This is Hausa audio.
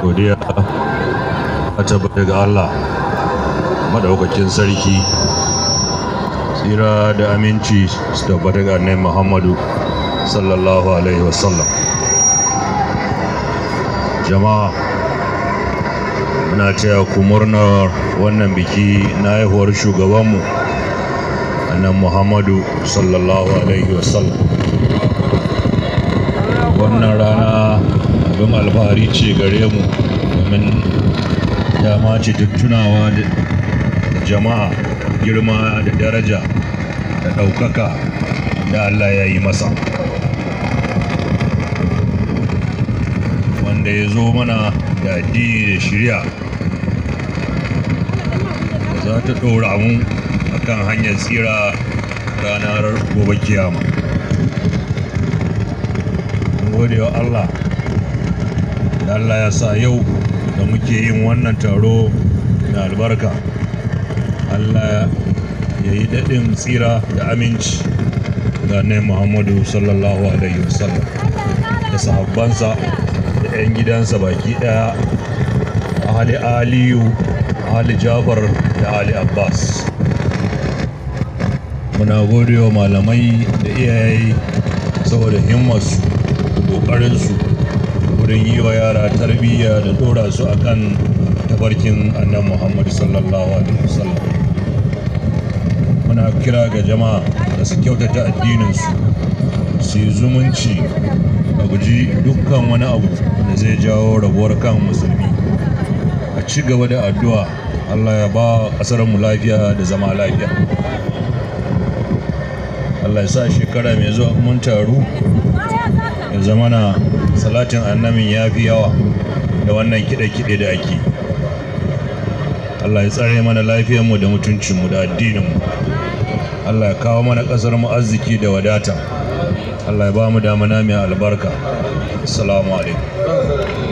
godiya a tabbata ga Allah madaukakin sarki, tsira da aminci su tabbata ga Annabi Muhammadu sallallahu alaihi wasallam. Jama'a, muna taya ku murnar wannan biki na haihuwar shugabanmu Annabi Muhammadu sallallahu alaihi wasallam. Wannan rana abin alfahari ce gare mu, domin dama ce ta tunawa da jama'a girma da daraja da ɗaukaka da Allah ya yi masa, wanda ya zo mana da addini da shari'a za ta ɗora mu akan hanyar tsira ranar gobe kiyama. Gode wa Allah da Allah ya sa yau da muke yin wannan taro na albarka, Allah ya yi daɗin tsira da aminci ga Annabi Muhammadu sallallahu alaihi wasallam da sahabbansa da 'yan gidansa baki ɗaya, ahali Aliyu, ahali Jafar da ahali Abbas. Muna gode wa malamai da iyaye saboda himmarsu, ƙoƙarinsu wurin yi wa yara tarbiyya da ɗora su akan tafarkin Annabi Muhammad sallallahu alaihi wasallam. Muna kira ga jama'a da su kyautata addininsu, su yi zumunci, a guji dukkan wani abu da zai jawo rabuwar kan musulmi. A ci gaba da addu'a, Allah ya ba ƙasarmu lafiya da zama lafiya. Allah ya sa shekara mai zuwa mun taru ya zama na salatin annabin ya fi yawa da wannan kiɗe-kiɗe da ake. Allah ya tsare mana lafiyarmu da mutuncinmu da addininmu. Allah ya kawo mana ƙasarmu arziki da wadata. Allah ya ba mu damana mai albarka. Assalamu alaikum.